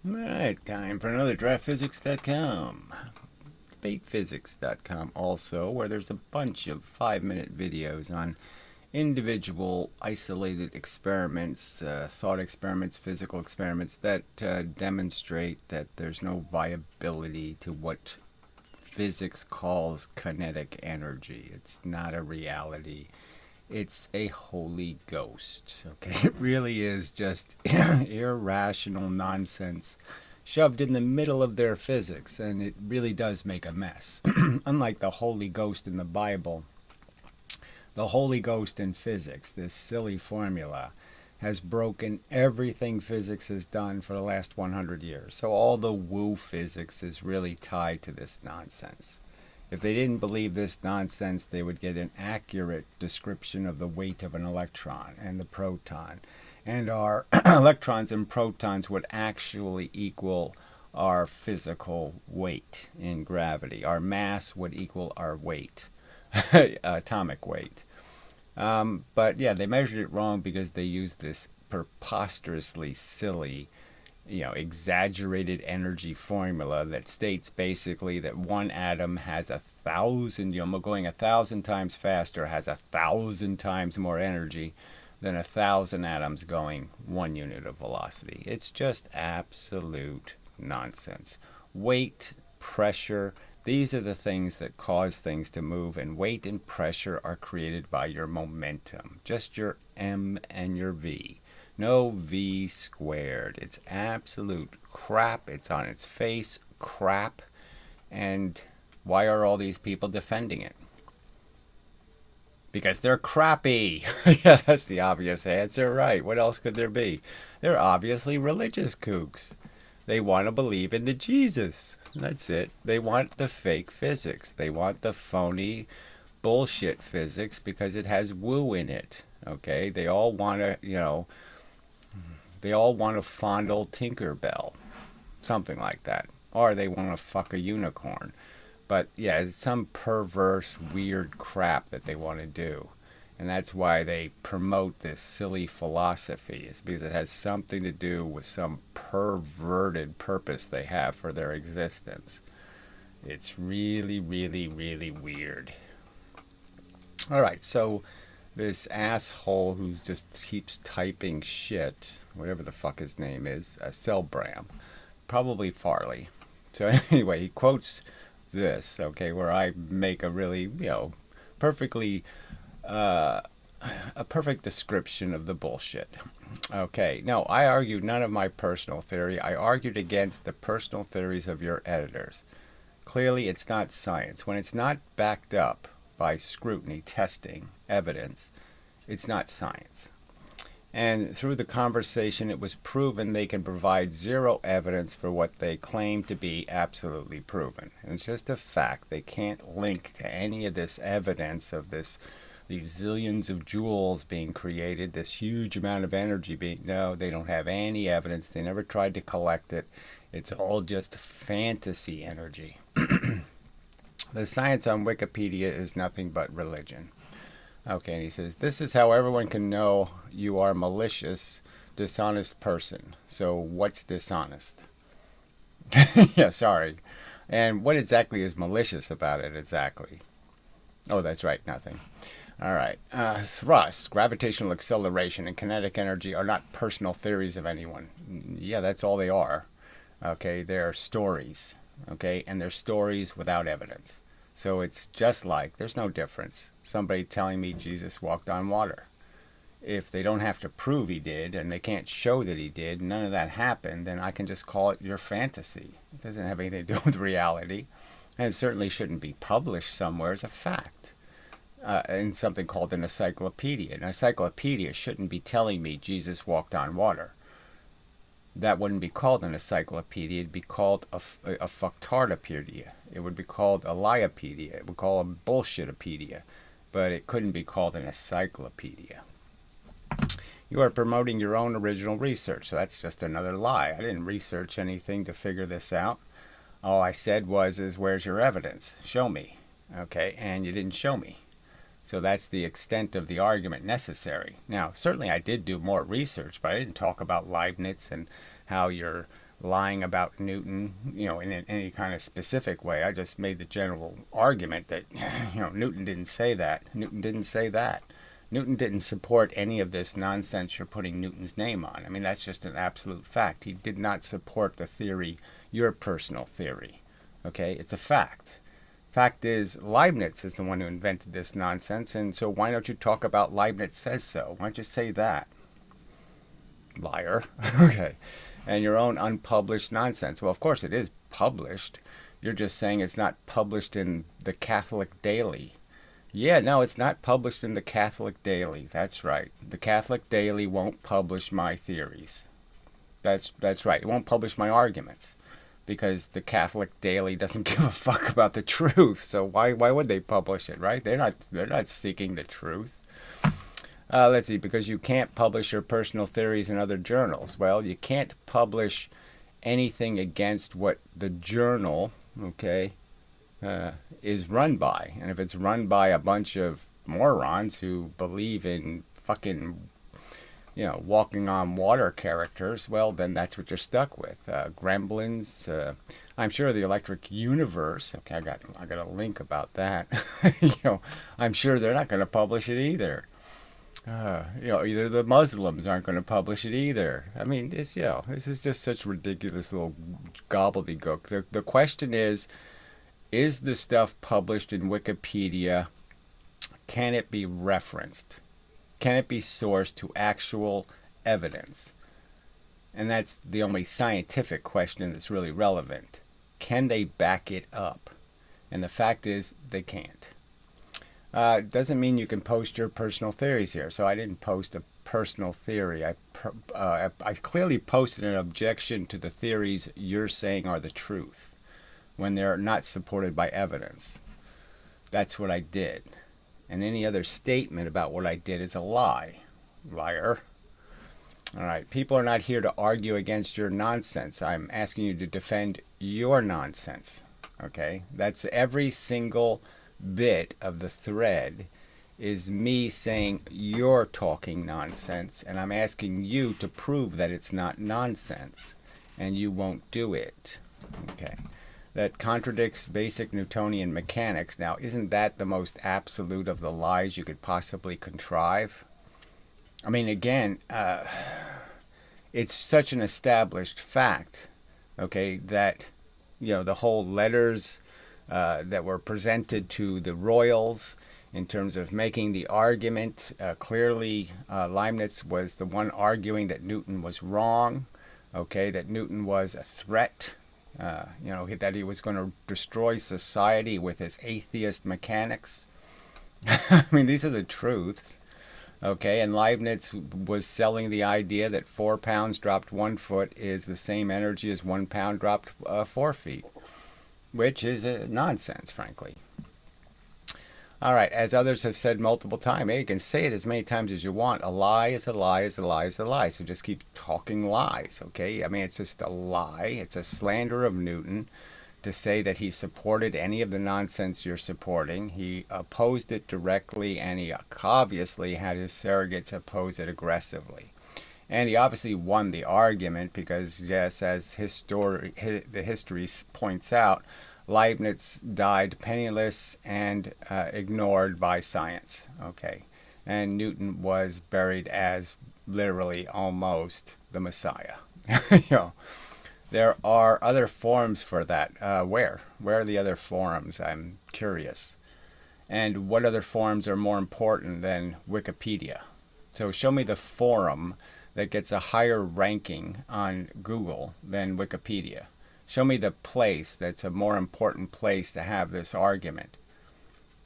Alright, time for another draftphysics.com. Debatephysics.com also, where there's a bunch of 5-minute videos on individual isolated experiments, thought experiments, physical experiments that demonstrate that there's no viability to what physics calls kinetic energy. It's not a reality. It's a holy ghost. Okay, it really is just irrational nonsense shoved in the middle of their physics, and it really does make a mess. Unlike the Holy Ghost in the Bible, the Holy Ghost in physics, this silly formula, has broken everything physics has done for the last 100 years. So all the woo physics is really tied to this nonsense. If they didn't believe this nonsense, they would get an accurate description of the weight of an electron and the proton. And our electrons and protons would actually equal our physical weight in gravity. Our mass would equal our weight, atomic weight. But yeah, they measured it wrong because they used this preposterously silly, exaggerated energy formula that states basically that one atom has 1,000, going 1,000 times faster, has 1,000 times more energy than 1,000 atoms going 1 unit of velocity. It's just absolute nonsense. Weight, pressure, these are the things that cause things to move, and weight and pressure are created by your momentum, just your m and your v. No v squared. It's absolute crap. It's on its face crap. And why are all these people defending it? Because they're crappy. Yeah, that's the obvious answer, right? What else could there be? They're obviously religious kooks. They want to believe in the Jesus. That's it. They want the fake physics. They want the phony bullshit physics because it has woo in it. Okay? They all want to, they all want to fondle Tinkerbell. Something like that. Or they want to fuck a unicorn. But yeah, it's some perverse, weird crap that they want to do. And that's why they promote this silly philosophy. It's because it has something to do with some perverted purpose they have for their existence. It's really, really, really weird. All right, so this asshole who just keeps typing shit, whatever the fuck his name is, Selbram, probably Farley. So anyway, he quotes this, okay, where I make a really, perfectly a perfect description of the bullshit. Okay, no, I argued none of my personal theory. I argued against the personal theories of your editors. Clearly, it's not science. When it's not backed up by scrutiny, testing, evidence, it's not science. And through the conversation, it was proven they can provide zero evidence for what they claim to be absolutely proven. And it's just a fact. They can't link to any of this evidence of these zillions of joules being created, this huge amount of energy being. No, they don't have any evidence. They never tried to collect it. It's all just fantasy energy. The science on Wikipedia is nothing but religion. Okay, and he says, this is how everyone can know you are a malicious, dishonest person. So what's dishonest? Yeah, sorry. And what exactly is malicious about it exactly? Oh, that's right, nothing. All right. Thrust, gravitational acceleration, and kinetic energy are not personal theories of anyone. Yeah, that's all they are. Okay, they're stories. Okay, and they're stories without evidence. So it's just like, there's no difference. Somebody telling me Jesus walked on water. If they don't have to prove he did, and they can't show that he did, none of that happened, then I can just call it your fantasy. It doesn't have anything to do with reality. And it certainly shouldn't be published somewhere as a fact. In something called an encyclopedia. An encyclopedia shouldn't be telling me Jesus walked on water. That wouldn't be called an encyclopedia. It'd be called a fucktardopedia. It would be called a liepedia. It would be called a bullshitopedia. But it couldn't be called an encyclopedia. You are promoting your own original research, so that's just another lie. I didn't research anything to figure this out. All I said was, where's your evidence? Show me. Okay, and you didn't show me. So that's the extent of the argument necessary. Now, certainly I did do more research, but I didn't talk about Leibniz and how your lying about Newton, in any kind of specific way. I just made the general argument that, Newton didn't say that. Newton didn't say that. Newton didn't support any of this nonsense you're putting Newton's name on. I mean, that's just an absolute fact. He did not support the theory, your personal theory. Okay, it's a fact. Fact is, Leibniz is the one who invented this nonsense, and so why don't you talk about Leibniz says so? Why don't you say that? Liar. Okay. And your own unpublished nonsense. Well, of course it is published. You're just saying it's not published in the Catholic Daily. Yeah, no, it's not published in the Catholic Daily. That's right. The Catholic Daily won't publish my theories. That's right. It won't publish my arguments because the Catholic Daily doesn't give a fuck about the truth. So why would they publish it, right? They're not seeking the truth. Let's see, because you can't publish your personal theories in other journals. Well, you can't publish anything against what the journal, okay, is run by. And if it's run by a bunch of morons who believe in fucking, walking on water characters, well, then that's what you're stuck with. Gremlins, I'm sure the Electric Universe, okay, I got a link about that. I'm sure they're not going to publish it either. Either the Muslims aren't going to publish it either. I mean, this is just such ridiculous little gobbledygook. The question is the stuff published in Wikipedia, can it be referenced? Can it be sourced to actual evidence? And that's the only scientific question that's really relevant. Can they back it up? And the fact is, they can't. Doesn't mean you can post your personal theories here. So I didn't post a personal theory. I clearly posted an objection to the theories you're saying are the truth when they're not supported by evidence. That's what I did. And any other statement about what I did is a lie. Liar. All right. People are not here to argue against your nonsense. I'm asking you to defend your nonsense. Okay? That's every single bit of the thread is me saying you're talking nonsense, and I'm asking you to prove that it's not nonsense, and you won't do it. Okay. That contradicts basic Newtonian mechanics. Now, isn't that the most absolute of the lies you could possibly contrive? I mean, again, it's such an established fact, okay, that, the whole letters that were presented to the royals in terms of making the argument. Clearly, Leibniz was the one arguing that Newton was wrong, okay, that Newton was a threat, that he was going to destroy society with his atheist mechanics. I mean, these are the truths, okay, and Leibniz was selling the idea that 4 pounds dropped 1 foot is the same energy as 1 pound dropped 4 feet. Which is nonsense, frankly. All right, as others have said multiple times, you can say it as many times as you want. A lie is a lie is a lie is a lie. So just keep talking lies, okay? I mean, it's just a lie. It's a slander of Newton to say that he supported any of the nonsense you're supporting. He opposed it directly, and he obviously had his surrogates oppose it aggressively. And he obviously won the argument because, yes, as the history points out, Leibniz died penniless and ignored by science. Okay, and Newton was buried as literally almost the Messiah. There are other forums for that. Where are the other forums? I'm curious. And what other forums are more important than Wikipedia? So show me the forum that gets a higher ranking on Google than Wikipedia. Show me the place that's a more important place to have this argument.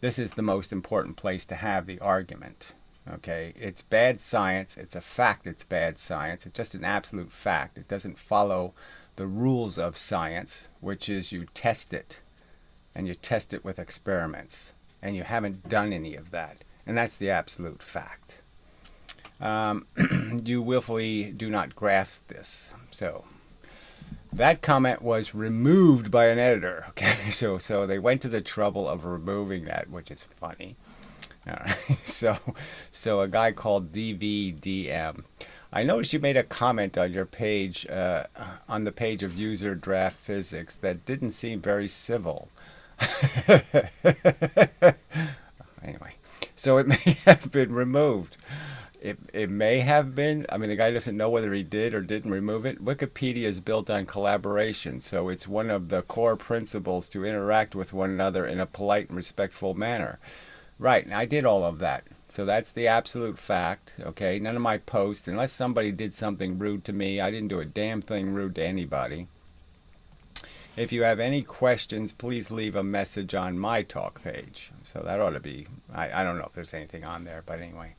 This is the most important place to have the argument. Okay, it's bad science. It's a fact it's bad science. It's just an absolute fact. It doesn't follow the rules of science, which is you test it, and you test it with experiments, and you haven't done any of that. And that's the absolute fact. You willfully do not grasp this. So that comment was removed by an editor. Okay, so they went to the trouble of removing that, which is funny. All right. So a guy called DVDM. I noticed you made a comment on your page, on the page of user draft physics, that didn't seem very civil. Anyway, so it may have been removed. It may have been. I mean, the guy doesn't know whether he did or didn't remove it. Wikipedia is built on collaboration, so it's one of the core principles to interact with one another in a polite and respectful manner. Right, and I did all of that. So that's the absolute fact, okay? None of my posts, unless somebody did something rude to me, I didn't do a damn thing rude to anybody. If you have any questions, please leave a message on my talk page. So that ought to be, I don't know if there's anything on there, but anyway.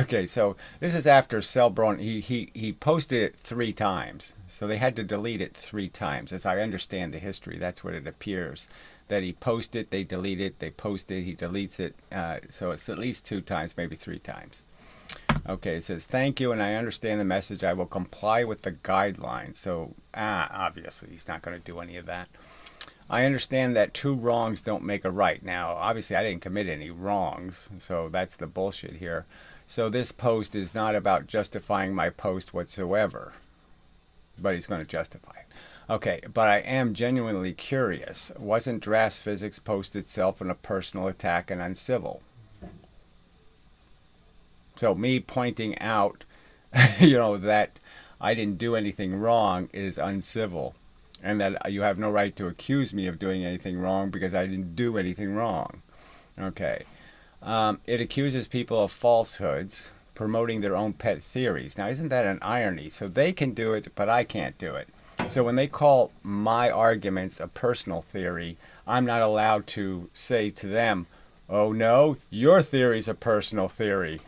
Okay, so this is after Selbron, he posted it 3 times. So they had to delete it 3 times. As I understand the history, that's what it appears. That he posted it, they delete it, they post it, he deletes it. So it's at least 2 times, maybe 3 times. Okay, it says, thank you, and I understand the message. I will comply with the guidelines. So, obviously, he's not going to do any of that. I understand that 2 wrongs don't make a right. Now, obviously, I didn't commit any wrongs, so that's the bullshit here. So this post is not about justifying my post whatsoever, but he's going to justify it. Okay, but I am genuinely curious. Wasn't Draft Physics post itself in a personal attack and uncivil? So me pointing out, that I didn't do anything wrong is uncivil. And that you have no right to accuse me of doing anything wrong because I didn't do anything wrong. Okay. It accuses people of falsehoods, promoting their own pet theories. Now, isn't that an irony? So they can do it, but I can't do it. So when they call my arguments a personal theory, I'm not allowed to say to them, oh no, your theory's a personal theory.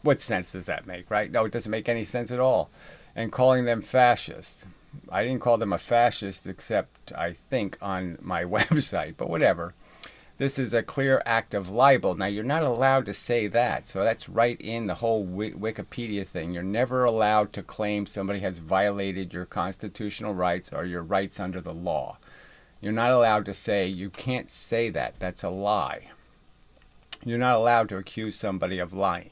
What sense does that make, right? No, it doesn't make any sense at all. And calling them fascists. I didn't call them a fascist except, I think, on my website, but whatever. This is a clear act of libel. Now, you're not allowed to say that. So that's right in the whole Wikipedia thing. You're never allowed to claim somebody has violated your constitutional rights or your rights under the law. You're not allowed to say, you can't say that. That's a lie. You're not allowed to accuse somebody of lying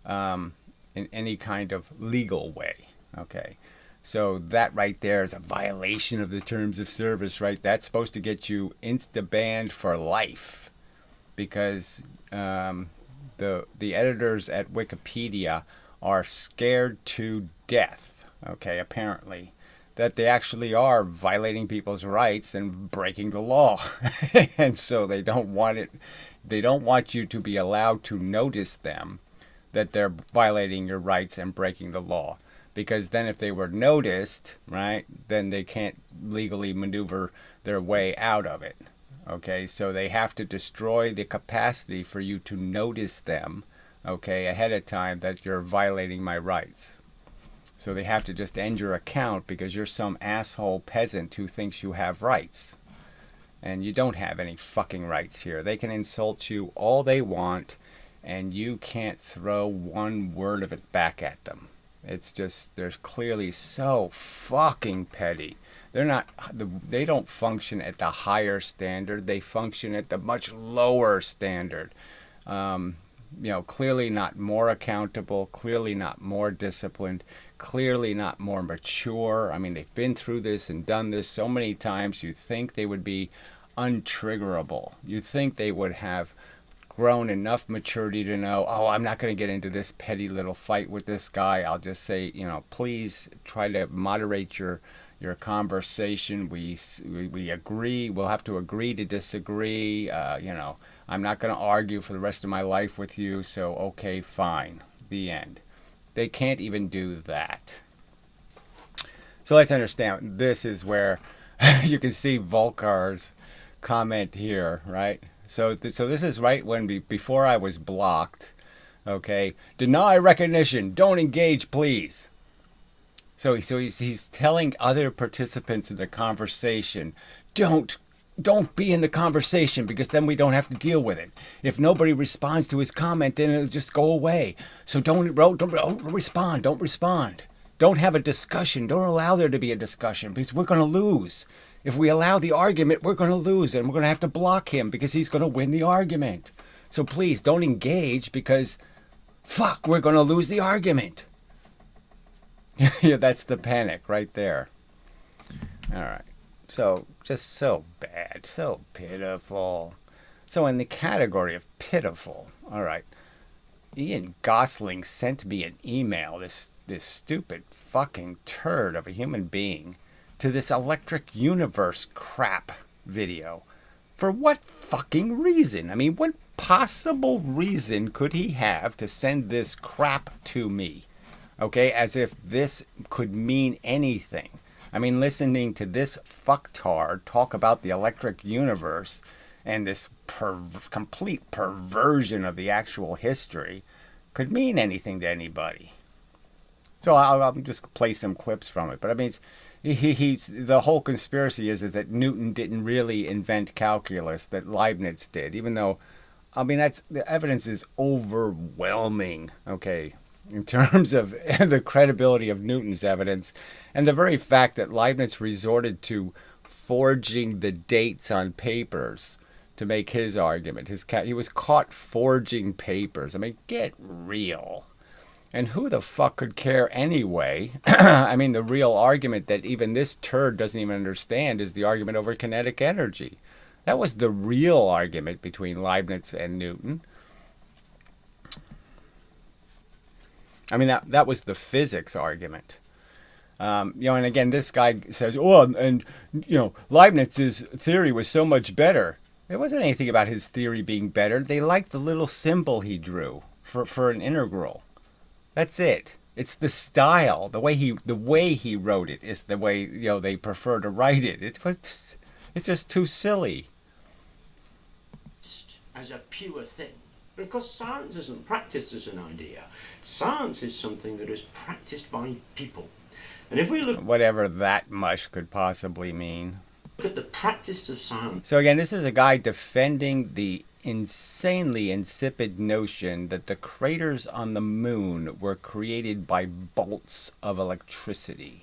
in any kind of legal way. Okay. So that right there is a violation of the terms of service, right? That's supposed to get you insta-banned for life because the editors at Wikipedia are scared to death, okay, apparently, that they actually are violating people's rights and breaking the law. And so they don't want you to be allowed to notice them that they're violating your rights and breaking the law. Because then if they were noticed, right, then they can't legally maneuver their way out of it. Okay, so they have to destroy the capacity for you to notice them, okay, ahead of time that you're violating my rights. So they have to just end your account because you're some asshole peasant who thinks you have rights. And you don't have any fucking rights here. They can insult you all they want, and you can't throw one word of it back at them. It's just, they're clearly so fucking petty. They don't function at the higher standard. They function at the much lower standard. Clearly not more accountable, clearly not more disciplined, clearly not more mature. I mean, they've been through this and done this so many times. You think they would be untriggerable. You think they would have grown enough maturity to know, oh, I'm not going to get into this petty little fight with this guy. I'll just say, please try to moderate your conversation. We agree. We'll have to agree to disagree. I'm not going to argue for the rest of my life with you. So, okay, fine. The end. They can't even do that. So let's understand. This is where you can see Volkar's comment here, right? So this is right when before I was blocked. Okay, deny recognition. Don't engage, please. So he's telling other participants in the conversation, don't be in the conversation because then we don't have to deal with it. If nobody responds to his comment, then it'll just go away. So don't respond. Don't respond. Don't have a discussion. Don't allow there to be a discussion because we're going to lose. If we allow the argument, we're going to lose, and we're going to have to block him because he's going to win the argument. So please don't engage because Fuck, we're going to lose the argument. Yeah, that's the panic right there. All right. So, just so bad, so pitiful. So, in the category of pitiful, all right, Ian Gosling sent me an email, this stupid fucking turd of a human being, to this Electric Universe crap video. For what fucking reason? I mean, what possible reason could he have to send this crap to me? Okay, as if this could mean anything. I mean, listening to this fucktard talk about the Electric Universe and this complete perversion of the actual history could mean anything to anybody. So I'll just play some clips from it. But I mean, the whole conspiracy is that Newton didn't really invent calculus, that Leibniz did, even though, I mean, the evidence is overwhelming, okay, in terms of the credibility of Newton's evidence, and the very fact that Leibniz resorted to forging the dates on papers to make his argument. He was caught forging papers. I mean, get real. And who the fuck could care anyway? I mean, the real argument that even this turd doesn't even understand is the argument over kinetic energy. That was the real argument between Leibniz and Newton. I mean, that was the physics argument. And again, this guy says, oh, and, Leibniz's theory was so much better. There wasn't anything about his theory being better. They liked the little symbol he drew for an integral. That's it. It's the style, the way he wrote it is the way they prefer to write it. It's just too silly. As a pure thing. But of course, science isn't practiced as an idea. Science is something that is practiced by people. And if we look, whatever that mush could possibly mean, look at the practice of science. So again, this is a guy defending the insanely insipid notion that the craters on the moon were created by bolts of electricity.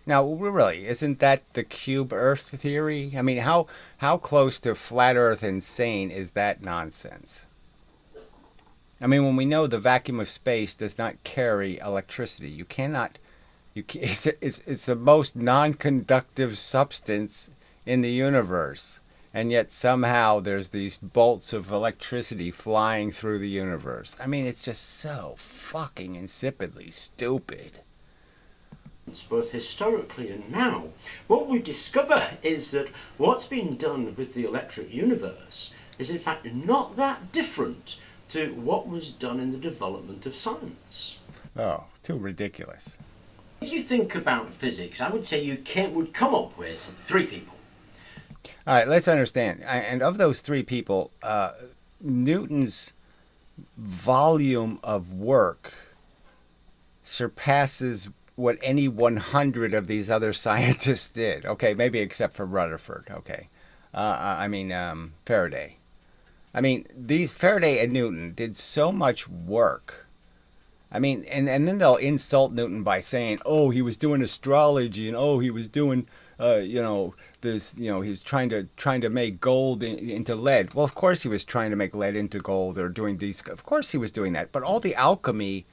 Now, really, isn't that the cube Earth theory? I mean, how close to flat Earth insane is that nonsense? I mean, when we know the vacuum of space does not carry electricity, it's the most non-conductive substance in the universe. And yet somehow there's these bolts of electricity flying through the universe. I mean, it's just so fucking insipidly stupid. Both historically and now, what we discover is that what's been done with the electric universe is in fact not that different to what was done in the development of science. Oh, too ridiculous. If you think about physics, I would say you would come up with three people. All right, let's understand. And of those three people, Newton's volume of work surpasses what any 100 of these other scientists did. Okay, maybe except for Rutherford. Okay, Faraday. I mean, these Faraday and Newton did so much work. I mean, and then they'll insult Newton by saying, oh, he was doing astrology, and oh, he was doing, he was trying to make gold into lead. Well, of course he was trying to make lead into gold, or doing these. Of course he was doing that. But all the alchemy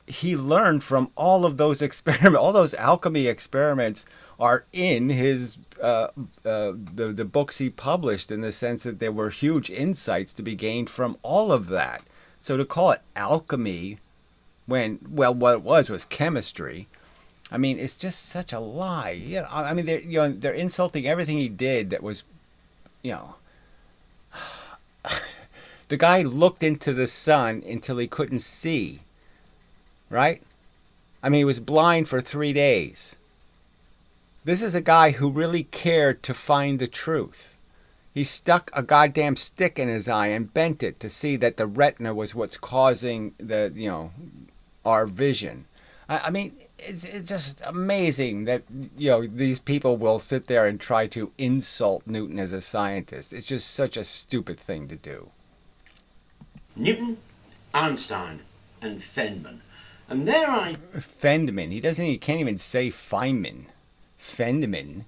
he learned from all of those experiments, all those alchemy experiments are in his the books he published, in the sense that there were huge insights to be gained from all of that. So to call it alchemy when, well, what it was chemistry, I mean, it's just such a lie. I mean, they're insulting everything he did that was, the guy looked into the sun until he couldn't see, right? I mean, he was blind for 3 days. This is a guy who really cared to find the truth. He stuck a goddamn stick in his eye and bent it to see that the retina was what's causing our vision. I mean, it's just amazing that, these people will sit there and try to insult Newton as a scientist. It's just such a stupid thing to do. Newton, Einstein, and Feynman. And Feynman. He can't even say Feynman. Feynman.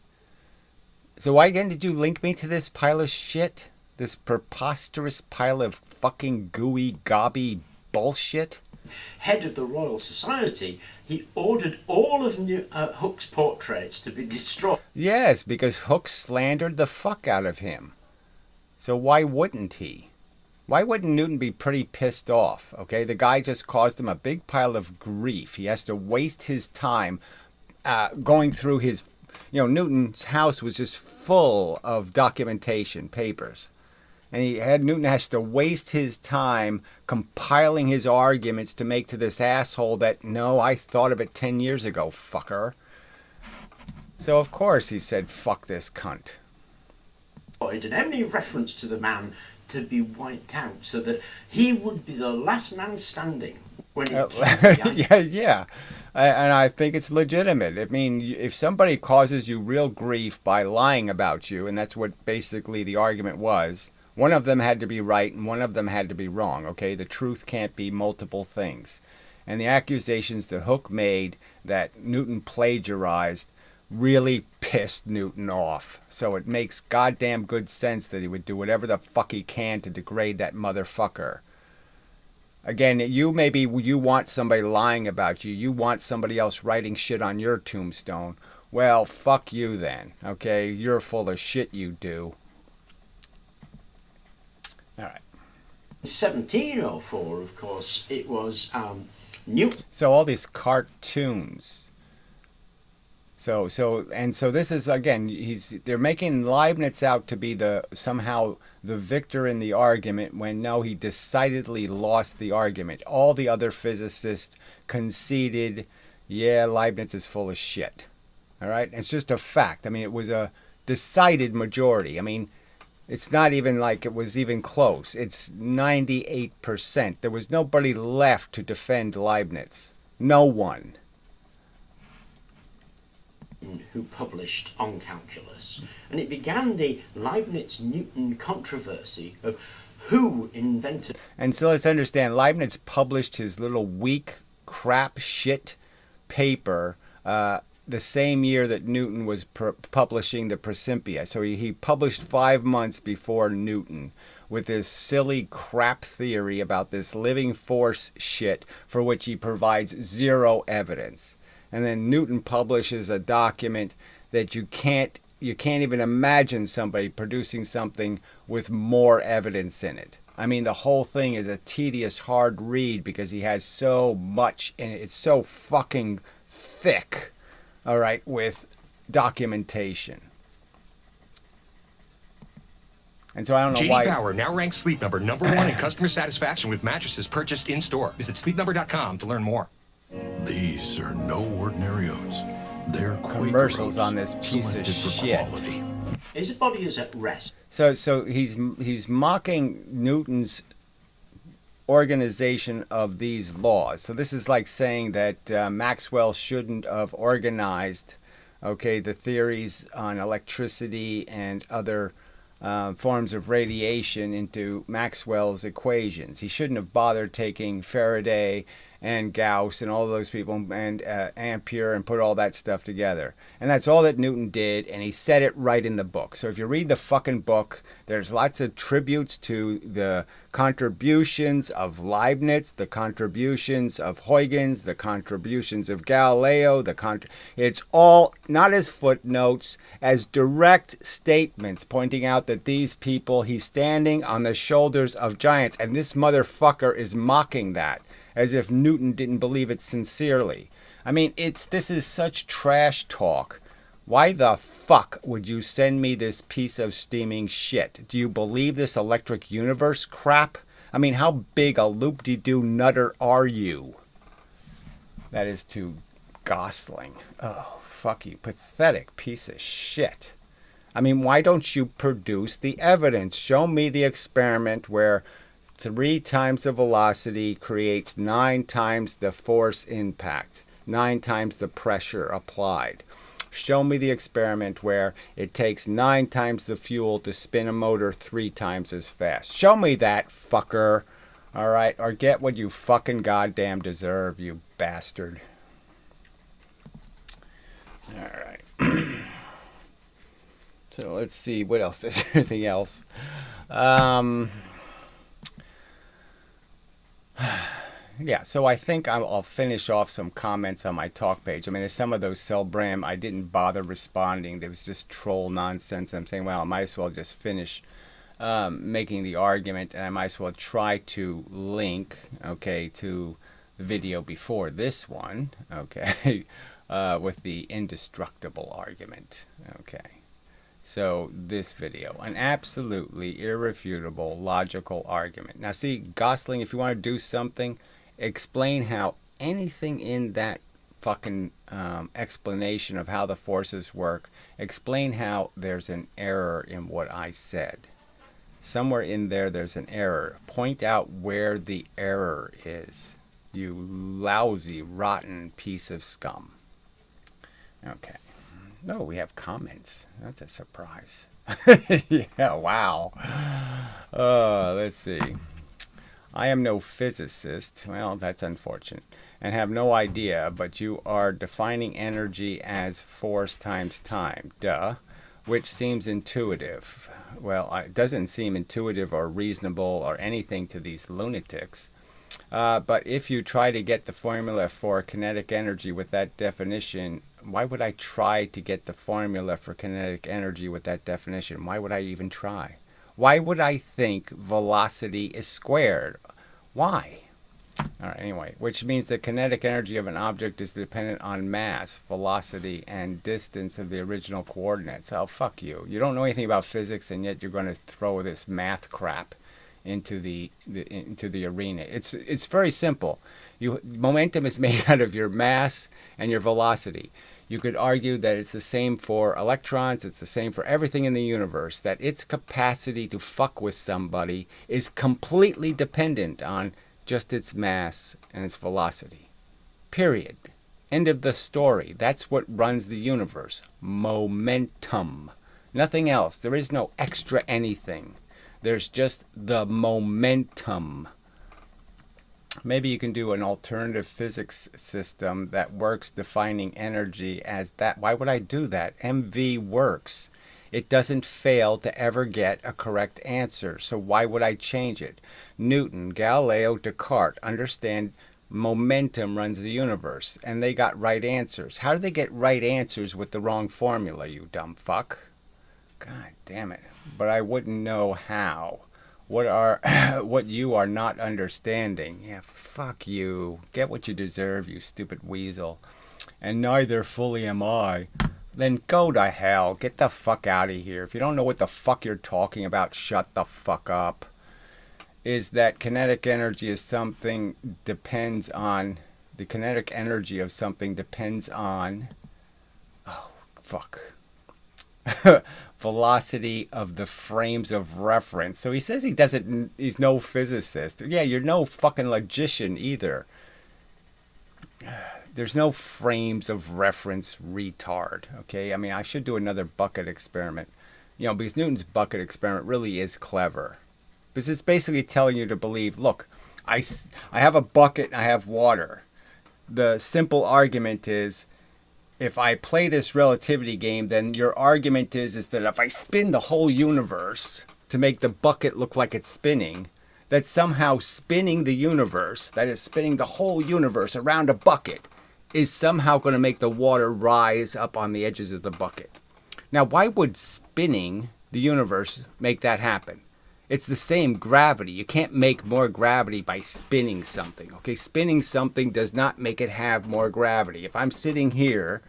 So why again did you link me to this pile of shit? This preposterous pile of fucking gooey, gobby bullshit? Head of the Royal Society, he ordered all of Hooke's portraits to be destroyed. Yes, because Hooke slandered the fuck out of him. So why wouldn't he? Why wouldn't Newton be pretty pissed off? Okay, the guy just caused him a big pile of grief. He has to waste his time going through his... Newton's house was just full of documentation, papers. And Newton has to waste his time compiling his arguments to make to this asshole that, no, I thought of it 10 years ago, fucker. So, of course, he said, fuck this cunt. And any reference to the man to be wiped out so that he would be the last man standing when it came to yeah. And I think it's legitimate. I mean, if somebody causes you real grief by lying about you, and that's what basically the argument was, one of them had to be right and one of them had to be wrong, okay? The truth can't be multiple things. And the accusations that Hooke made that Newton plagiarized really pissed Newton off. So it makes goddamn good sense that he would do whatever the fuck he can to degrade that motherfucker. Again, you want somebody lying about you. You want somebody else writing shit on your tombstone. Well, fuck you then, okay? You're full of shit, you do. All right. 1704, of course, it was Newton. So all these cartoons. So this is, again, they're making Leibniz out to be somehow the victor in the argument when no, he decidedly lost the argument. All the other physicists conceded, yeah, Leibniz is full of shit. All right? It's just a fact. I mean, it was a decided majority. I mean, it's not even like it was even close. It's 98%. There was nobody left to defend Leibniz. No one. Who published on calculus, and it began the Leibniz-Newton controversy of who invented. And so let's understand, Leibniz published his little weak crap shit paper the same year that Newton was publishing the Principia. So he published 5 months before Newton with this silly crap theory about this living force shit for which he provides zero evidence. And then Newton publishes a document that you can't even imagine somebody producing something with more evidence in it. I mean, the whole thing is a tedious, hard read because he has so much in it. It's so fucking thick, all right, with documentation. And so I don't know JD why. Power now ranks Sleep Number #1 in customer satisfaction with mattresses purchased in-store. Visit sleepnumber.com to learn more. These are no ordinary oats. They're Commercials Quaker on this oats, piece of selected for shit. quality. His body is at rest. So he's mocking Newton's organization of these laws. So this is like saying that Maxwell shouldn't have organized, okay, the theories on electricity and other forms of radiation into Maxwell's equations. He shouldn't have bothered taking Faraday and Gauss and all those people and Ampere and put all that stuff together. And that's all that Newton did, and he said it right in the book. So if you read the fucking book, there's lots of tributes to the contributions of Leibniz, the contributions of Huygens, the contributions of Galileo. It's all not as footnotes, as direct statements pointing out that these people, he's standing on the shoulders of giants, and this motherfucker is mocking that, as if Newton didn't believe it sincerely. I mean, this is such trash talk. Why the fuck would you send me this piece of steaming shit? Do you believe this electric universe crap? I mean, how big a loop-de-doo nutter are you? That is to Gosling. Oh, fuck you. Pathetic piece of shit. I mean, why don't you produce the evidence? Show me the experiment where 3 times the velocity creates 9 times the force impact, 9 times the pressure applied. Show me the experiment where it takes 9 times the fuel to spin a motor 3 times as fast. Show me that, fucker. All right? Or get what you fucking goddamn deserve, you bastard. All right. So let's see, what else? Is there anything else? Yeah, so I think I'll finish off some comments on my talk page. I mean, there's some of those Celbram I didn't bother responding. There was just troll nonsense. I'm saying, well, I might as well just finish making the argument, and I might as well try to link, okay, to the video before this one, okay, with the indestructible argument, okay. So this video, an absolutely irrefutable logical argument. Now see, Gosling, if you want to do something, explain how anything in that fucking explanation of how the forces work, explain how there's an error in what I said. Somewhere in there, there's an error. Point out where the error is, you lousy, rotten piece of scum. Okay. No, we have comments. That's a surprise. Yeah, wow. Let's see. I am no physicist. Well, that's unfortunate. And have no idea, but you are defining energy as force times time. Duh. Which seems intuitive. Well, it doesn't seem intuitive or reasonable or anything to these lunatics. But if you try to get the formula for kinetic energy with that definition, why would I try to get the formula for kinetic energy with that definition? Why would I even try? Why would I think velocity is squared? Why? All right, anyway, which means the kinetic energy of an object is dependent on mass, velocity, and distance of the original coordinates. Oh, fuck you. You don't know anything about physics, and yet you're going to throw this math crap into the arena. It's very simple. Momentum is made out of your mass and your velocity. You could argue that it's the same for electrons, it's the same for everything in the universe, that its capacity to fuck with somebody is completely dependent on just its mass and its velocity. Period. End of the story. That's what runs the universe. Momentum. Nothing else. There is no extra anything. There's just the momentum. Maybe you can do an alternative physics system that works defining energy as that. Why would I do that? MV works. It doesn't fail to ever get a correct answer. So why would I change it? Newton, Galileo, Descartes understand momentum runs the universe, and they got right answers. How do they get right answers with the wrong formula, you dumb fuck? God damn it. But I wouldn't know how. What you are not understanding. Yeah, fuck you. Get what you deserve, you stupid weasel. And neither fully am I. Then go to hell. Get the fuck out of here. If you don't know what the fuck you're talking about, shut the fuck up. Is that kinetic energy is something depends on... The kinetic energy of something depends on... Oh, fuck. Velocity of the frames of reference. So he says he's no physicist. Yeah, you're no fucking logician either. There's no frames of reference, retard. Okay, I mean, I should do another bucket experiment. You know, because Newton's bucket experiment really is clever. Because it's basically telling you to believe, look, I have a bucket and I have water. The simple argument is, if I play this relativity game, then your argument is that if I spin the whole universe to make the bucket look like it's spinning, that somehow spinning the universe, that is spinning the whole universe around a bucket, is somehow going to make the water rise up on the edges of the bucket. Now, why would spinning the universe make that happen? It's the same gravity. You can't make more gravity by spinning something. Okay, spinning something does not make it have more gravity. If I'm sitting here,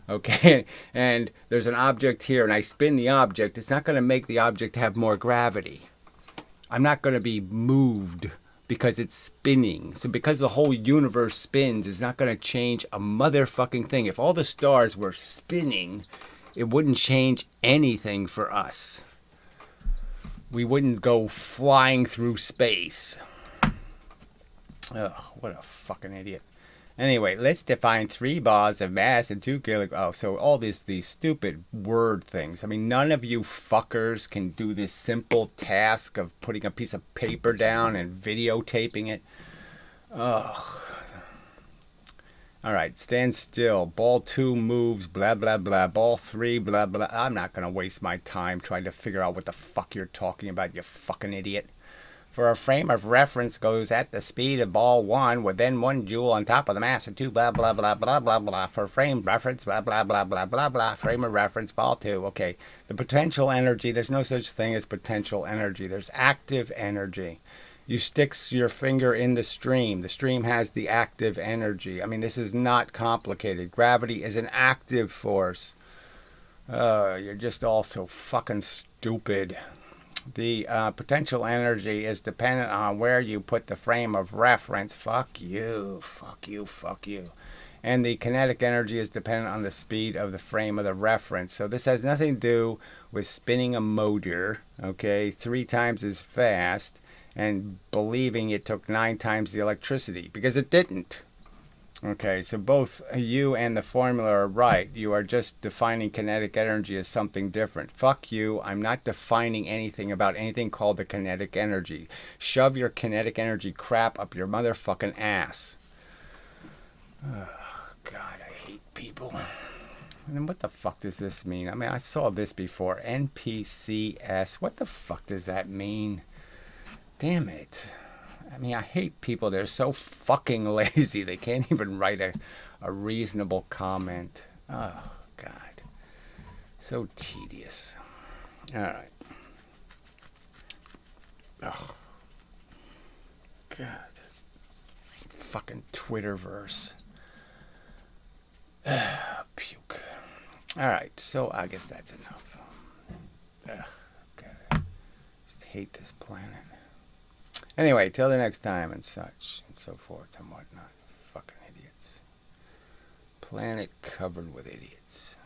okay, and there's an object here and I spin the object, it's not going to make the object have more gravity. I'm not going to be moved because it's spinning. So because the whole universe spins, it's not going to change a motherfucking thing. If all the stars were spinning, it wouldn't change anything for us. We wouldn't go flying through space. Ugh, what a fucking idiot. Anyway, let's define 3 bars of mass and 2 kilograms. Oh, so all these stupid word things. I mean, none of you fuckers can do this simple task of putting a piece of paper down and videotaping it. Ugh. All right, stand still. Ball 2 moves, blah, blah, blah. Ball 3, blah, blah. I'm not going to waste my time trying to figure out what the fuck you're talking about, you fucking idiot. For a frame of reference goes at the speed of ball 1 with then 1 joule on top of the mass of 2, blah, blah, blah, blah, blah, blah. For frame reference, blah, blah, blah, blah, blah, blah. Frame of reference, ball 2. Okay, the potential energy, there's no such thing as potential energy. There's active energy. You stick your finger in the stream. The stream has the active energy. I mean, this is not complicated. Gravity is an active force. You're just all so fucking stupid. The potential energy is dependent on where you put the frame of reference. Fuck you, fuck you, fuck you. And the kinetic energy is dependent on the speed of the frame of the reference. So this has nothing to do with spinning a motor, okay, 3 times as fast, and believing it took 9 times the electricity, because it didn't. Okay, so both you and the formula are right. You are just defining kinetic energy as something different. Fuck you. I'm not defining anything about anything called the kinetic energy. Shove your kinetic energy crap up your motherfucking ass. Oh, God, I hate people. And then what the fuck does this mean? I mean, I saw this before. NPCS. What the fuck does that mean? Damn it. I mean, I hate people. They're so fucking lazy. They can't even write a reasonable comment. Oh, God. So tedious. All right. Oh, God. Fucking Twitterverse. Puke. All right. So I guess that's enough. God. Just hate this planet. Anyway, till the next time and such and so forth and whatnot. Fucking idiots. Planet covered with idiots.